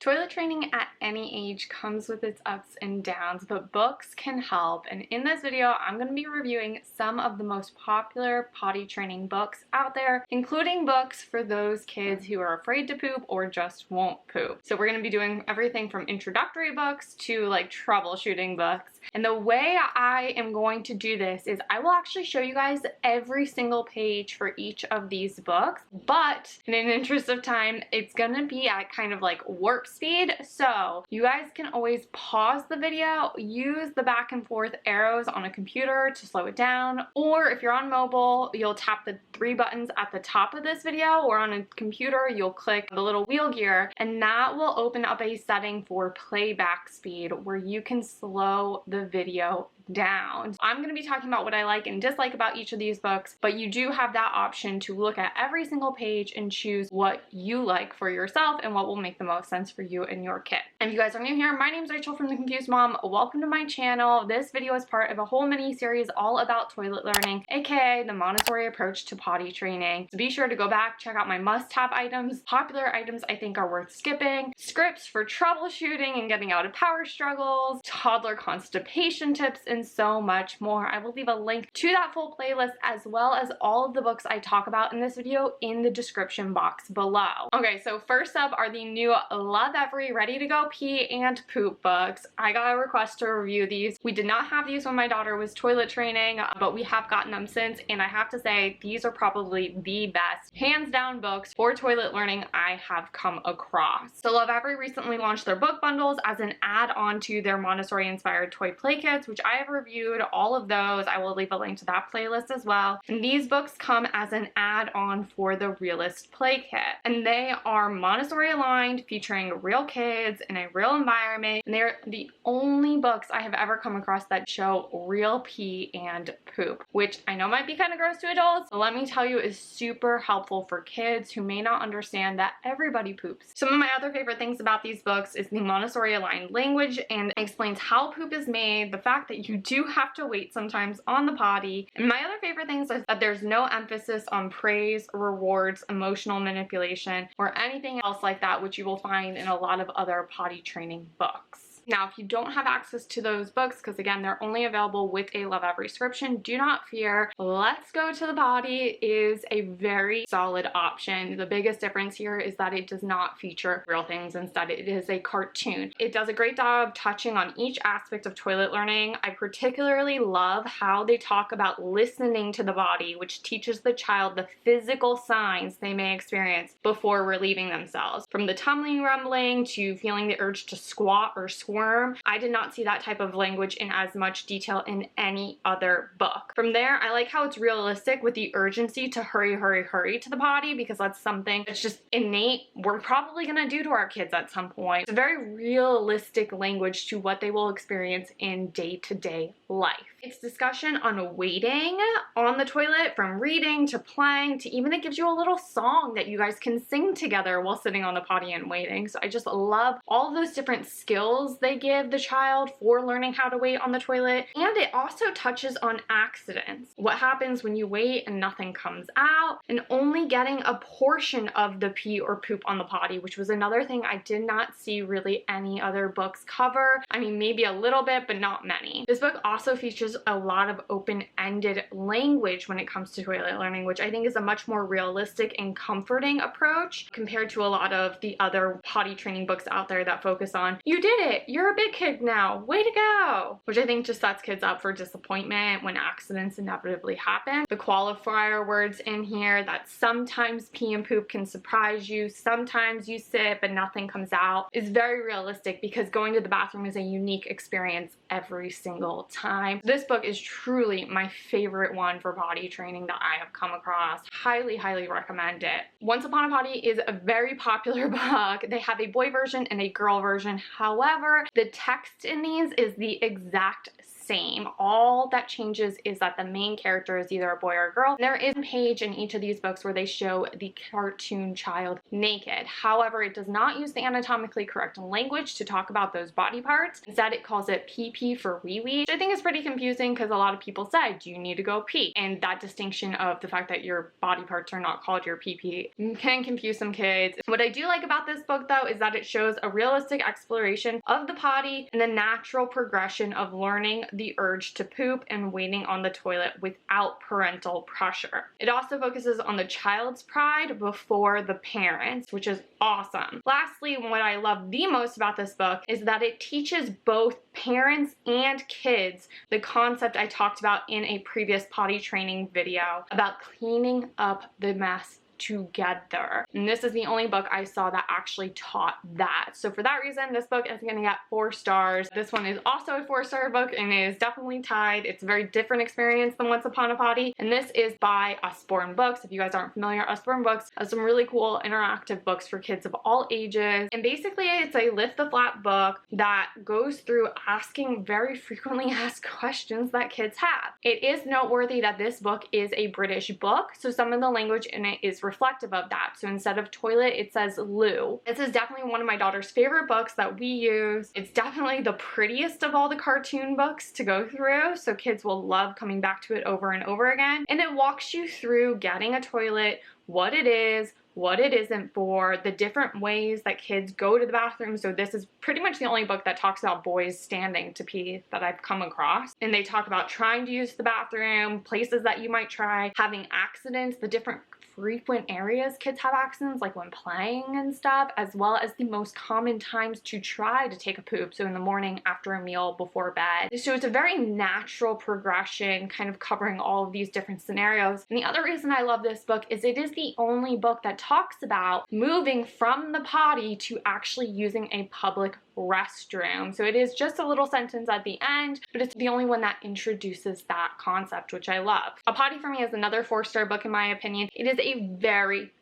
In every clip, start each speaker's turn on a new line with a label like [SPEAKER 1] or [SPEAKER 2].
[SPEAKER 1] Toilet training at any age comes with its ups and downs, but books can help. And in this video, I'm going to be reviewing some of the most popular potty training books out there, including books for those kids who are afraid to poop or just won't poop. So we're going to be doing everything from introductory books to like troubleshooting books. And the way I am going to do this is I will actually show you guys every single page for each of these books, but in an interest of time, it's going to be at kind of like warp speed, so you guys can always pause the video, use the back and forth arrows on a computer to slow it down, or if you're on mobile, you'll tap the 3 buttons at the top of this video, or on a computer, you'll click the little wheel gear, and that will open up a setting for playback speed where you can slow the video down. I'm going to be talking about what I like and dislike about each of these books, but you do have that option to look at every single page and choose what you like for yourself and what will make the most sense for you and your kid. And if you guys are new here, my name is Rachel from The Confused Mom. Welcome to my channel. This video is part of a whole mini series all about toilet learning, aka the Montessori approach to potty training. So be sure to go back, check out my must-have items, popular items I think are worth skipping, scripts for troubleshooting and getting out of power struggles, toddler constipation tips, and so much more. I will leave a link to that full playlist as well as all of the books I talk about in this video in the description box below. Okay, so first up are the new Love Every Ready to Go Pee and Poop books. I got a request to review these. We did not have these when my daughter was toilet training, but we have gotten them since, and I have to say these are probably the best, hands down books for toilet learning I have come across. So Love Every recently launched their book bundles as an add-on to their Montessori inspired toy play kits, which I have reviewed all of those. I will leave a link to that playlist as well. And these books come as an add-on for the Realist play kit. And they are Montessori aligned, featuring real kids in a real environment. And they're the only books I have ever come across that show real pee and poop, which I know might be kind of gross to adults, but let me tell you is super helpful for kids who may not understand that everybody poops. Some of my other favorite things about these books is the Montessori aligned language and explains how poop is made, the fact that you do have to wait sometimes on the potty. And my other favorite things is that there's no emphasis on praise, rewards, emotional manipulation, or anything else like that, which you will find in a lot of other potty training books. Now, if you don't have access to those books, because again, they're only available with a Love Every subscription, do not fear. Let's Go to the Potty is a very solid option. The biggest difference here is that it does not feature real things. Instead, it is a cartoon. It does a great job touching on each aspect of toilet learning. I particularly love how they talk about listening to the body, which teaches the child the physical signs they may experience before relieving themselves. From the tumbling, rumbling, to feeling the urge to squat or squirm. I did not see that type of language in as much detail in any other book. From there, I like how it's realistic with the urgency to hurry, hurry, hurry to the potty, because that's something that's just innate. We're probably gonna do to our kids at some point. It's a very realistic language to what they will experience in day-to-day life. It's discussion on waiting on the toilet, from reading to playing to even it gives you a little song that you guys can sing together while sitting on the potty and waiting. So I just love all of those different skills they give the child for learning how to wait on the toilet. And it also touches on accidents. What happens when you wait and nothing comes out, and only getting a portion of the pee or poop on the potty, which was another thing I did not see really any other books cover. I mean, maybe a little bit, but not many. This book also features a lot of open-ended language when it comes to toilet learning, which I think is a much more realistic and comforting approach compared to a lot of the other potty training books out there that focus on, you did it, you're a big kid now, way to go, which I think just sets kids up for disappointment when accidents inevitably happen. The qualifier words in here that sometimes pee and poop can surprise you, sometimes you sit but nothing comes out, is very realistic, because going to the bathroom is a unique experience every single time. This book is truly my favorite one for potty training that I have come across. Highly, highly recommend it. Once Upon a Potty is a very popular book. They have a boy version and a girl version. However, the text in these is the exact same. All that changes is that the main character is either a boy or a girl. There is a page in each of these books where they show the cartoon child naked. However, it does not use the anatomically correct language to talk about those body parts. Instead, it calls it pee-pee for wee-wee, which I think is pretty confusing because a lot of people say, do you need to go pee? And that distinction of the fact that your body parts are not called your pee-pee can confuse some kids. What I do like about this book, though, is that it shows a realistic exploration of the potty and the natural progression of learning the urge to poop and waiting on the toilet without parental pressure. It also focuses on the child's pride before the parents, which is awesome. Lastly, what I love the most about this book is that it teaches both parents and kids the concept I talked about in a previous potty training video about cleaning up the mess together. And this is the only book I saw that actually taught that. So for that reason, this book is gonna get 4 stars. This one is also a 4-star book and it is definitely tied. It's a very different experience than Once Upon a Potty. And this is by Usborne Books. If you guys aren't familiar, Usborne Books has some really cool interactive books for kids of all ages. And basically it's a lift the flap book that goes through asking very frequently asked questions that kids have. It is noteworthy that this book is a British book, so some of the language in it is reflective of that. So instead of toilet, it says loo. This is definitely one of my daughter's favorite books that we use. It's definitely the prettiest of all the cartoon books to go through, so kids will love coming back to it over and over again. And it walks you through getting a toilet, what it is, what it isn't for, the different ways that kids go to the bathroom. So this is pretty much the only book that talks about boys standing to pee that I've come across. And they talk about trying to use the bathroom, places that you might try, having accidents, the different frequent areas kids have accidents, like when playing and stuff, as well as the most common times to try to take a poop. So in the morning, after a meal, before bed. So it's a very natural progression, kind of covering all of these different scenarios. And the other reason I love this book is it is the only book that talks about moving from the potty to actually using a public restroom. So it is just a little sentence at the end, but it's the only one that introduces that concept, which I love. A Potty for Me is another 4-star book in my opinion. It is a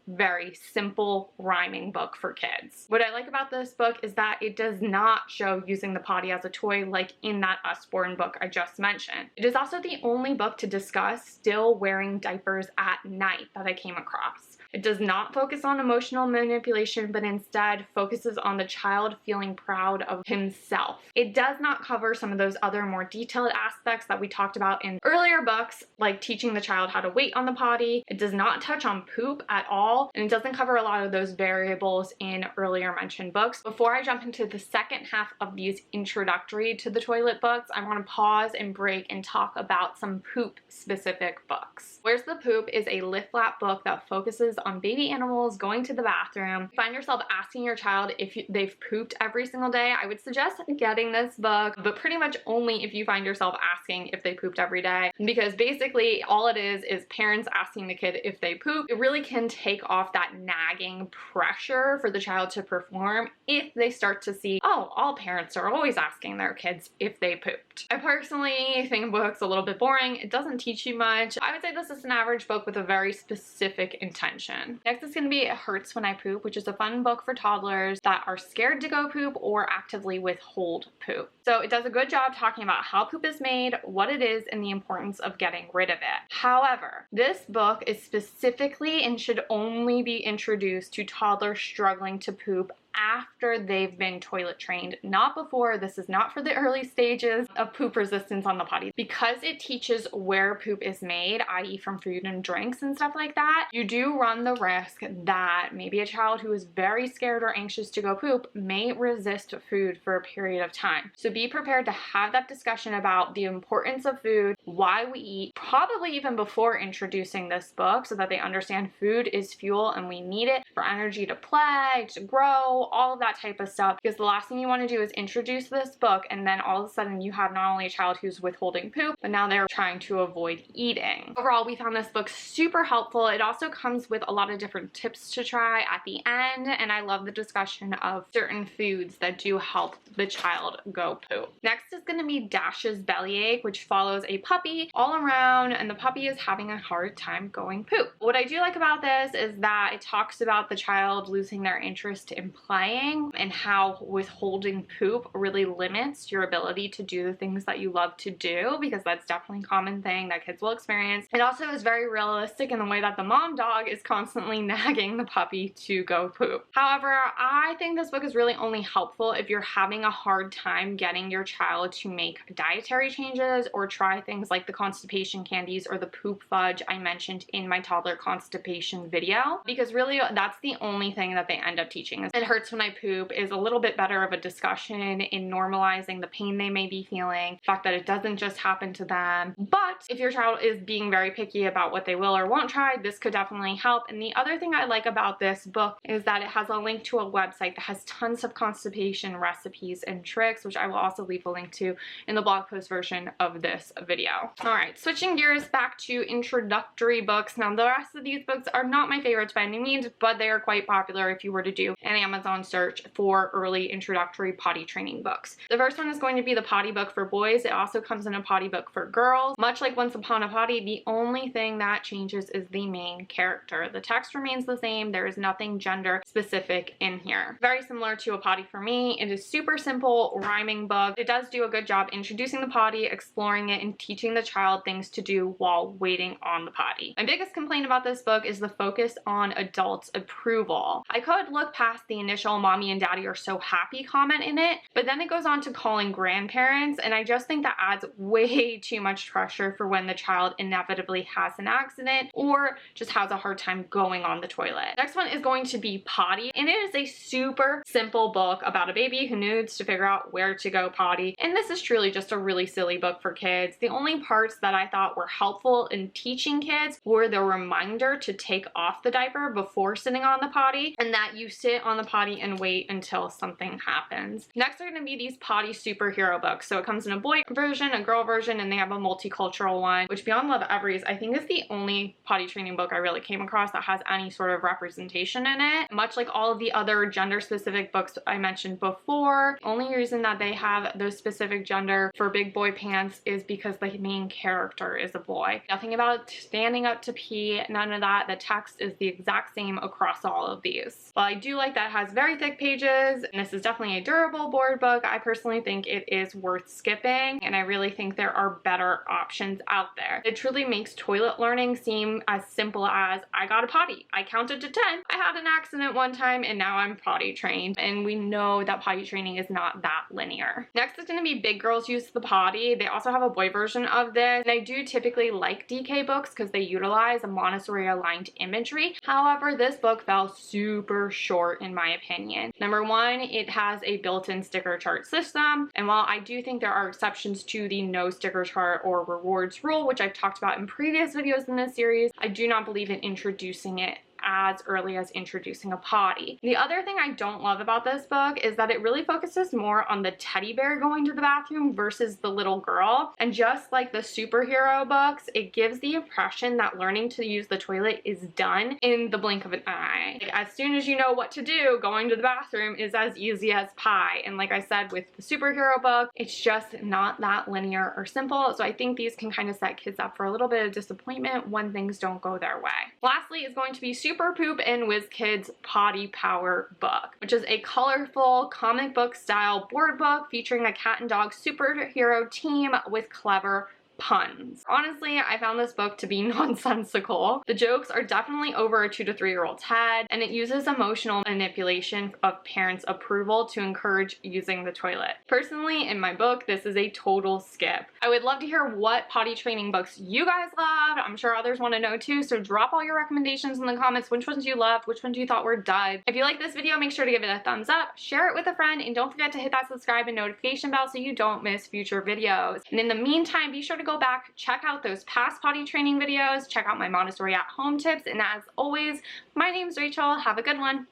[SPEAKER 1] very simple rhyming book for kids. What I like about this book is that it does not show using the potty as a toy like in that Usborne book I just mentioned. It is also the only book to discuss still wearing diapers at night that I came across. It does not focus on emotional manipulation, but instead focuses on the child feeling proud of himself. It does not cover some of those other more detailed aspects that we talked about in earlier books, like teaching the child how to wait on the potty. It does not touch on poop at all, and it doesn't cover a lot of those variables in earlier mentioned books. Before I jump into the second half of these introductory to the toilet books, I want to pause and break and talk about some poop specific books. Where's the Poop is a lift flap book that focuses on baby animals going to the bathroom. If you find yourself asking your child if they've pooped every single day, I would suggest getting this book, but pretty much only if you find yourself asking if they pooped every day, because basically all it is parents asking the kid if they poop. It really can take off that nagging pressure for the child to perform if they start to see, oh, all parents are always asking their kids if they pooped. I personally think the book's a little bit boring. It doesn't teach you much. I would say this is an average book with a very specific intention. Next is going to be It Hurts When I Poop, which is a fun book for toddlers that are scared to go poop or actively withhold poop. So it does a good job talking about how poop is made, what it is, and the importance of getting rid of it. However, this book is specifically and should only be introduced to toddlers struggling to poop after they've been toilet trained, not before. This is not for the early stages of poop resistance on the potty. Because it teaches where poop is made, i.e. from food and drinks and stuff like that, you do run the risk that maybe a child who is very scared or anxious to go poop may resist food for a period of time. So be prepared to have that discussion about the importance of food, why we eat, probably even before introducing this book, so that they understand food is fuel and we need it for energy to play, to grow, all of that type of stuff, because the last thing you want to do is introduce this book and then all of a sudden you have not only a child who's withholding poop, but now they're trying to avoid eating. Overall, we found this book super helpful. It also comes with a lot of different tips to try at the end, and I love the discussion of certain foods that do help the child go poop. Next is going to be Dash's Bellyache, which follows a puppy all around, and the puppy is having a hard time going poop. What I do like about this is that it talks about the child losing their interest in play playing and how withholding poop really limits your ability to do the things that you love to do, because that's definitely a common thing that kids will experience. It also is very realistic in the way that the mom dog is constantly nagging the puppy to go poop. However, I think this book is really only helpful if you're having a hard time getting your child to make dietary changes or try things like the constipation candies or the poop fudge I mentioned in my toddler constipation video, because really that's the only thing that they end up teaching. It hurts when I poop is a little bit better of a discussion in normalizing the pain they may be feeling, the fact that it doesn't just happen to them. But if your child is being very picky about what they will or won't try, this could definitely help. And the other thing I like about this book is that it has a link to a website that has tons of constipation recipes and tricks, which I will also leave a link to in the blog post version of this video. Alright, switching gears back to introductory books. Now, the rest of these books are not my favorites by any means, but they are quite popular if you were to do an Amazon search for early introductory potty training books. The first one is going to be the potty book for boys. It also comes in a potty book for girls. Much like Once Upon a Potty, the only thing that changes is the main character. The text remains the same. There is nothing gender specific in here. Very similar to A Potty for Me. It is super simple, rhyming book. It does do a good job introducing the potty, exploring it, and teaching the child things to do while waiting on the potty. My biggest complaint about this book is the focus on adults' approval. I could look past the initial mommy and daddy are so happy comment in it, but then it goes on to calling grandparents, and I just think that adds way too much pressure for when the child inevitably has an accident or just has a hard time going on the toilet. Next one is going to be Potty, and it is a super simple book about a baby who needs to figure out where to go potty, and this is truly just a really silly book for kids. The only parts that I thought were helpful in teaching kids were the reminder to take off the diaper before sitting on the potty, and that you sit on the potty and wait until something happens. Next are going to be these potty superhero books. So it comes in a boy version, a girl version, and they have a multicultural one, which Beyond Love Everys I think is the only potty training book I really came across that has any sort of representation in it. Much like all of the other gender specific books I mentioned before, only reason that they have those specific gender for big boy pants is because the main character is a boy. Nothing about standing up to pee, none of that. The text is the exact same across all of these. While I do like that it has very thick pages, and this is definitely a durable board book, I personally think it is worth skipping, and I really think there are better options out there. It truly makes toilet learning seem as simple as I got a potty, I counted to 10, I had an accident one time, and now I'm potty trained. And we know that potty training is not that linear. Next is going to be Big Girls Use the Potty. They also have a boy version of this, and I do typically like DK books because they utilize a Montessori aligned imagery. However, this book fell super short in my opinion. Number one, it has a built-in sticker chart system, and while I do think there are exceptions to the no sticker chart or rewards rule, which I've talked about in previous videos in this series, I do not believe in introducing it as early as introducing a potty. The other thing I don't love about this book is that it really focuses more on the teddy bear going to the bathroom versus the little girl. And just like the superhero books, it gives the impression that learning to use the toilet is done in the blink of an eye. Like, as soon as you know what to do, going to the bathroom is as easy as pie. And like I said with the superhero book, it's just not that linear or simple. So I think these can kind of set kids up for a little bit of disappointment when things don't go their way. Lastly is going to be Super Poop and WizKids Potty Power book, which is a colorful comic book style board book featuring a cat and dog superhero team with clever puns. Honestly, I found this book to be nonsensical. The jokes are definitely over a 2 to 3 year old's head, and it uses emotional manipulation of parents' approval to encourage using the toilet. Personally, in my book, this is a total skip. I would love to hear what potty training books you guys loved. I'm sure others want to know too, so drop all your recommendations in the comments. Which ones you loved, which ones you thought were duds. If you like this video, make sure to give it a thumbs up, share it with a friend, and don't forget to hit that subscribe and notification bell so you don't miss future videos. And in the meantime, be sure to go back, check out those past potty training videos, check out my Montessori at home tips, and as always, my name's Rachel. Have a good one.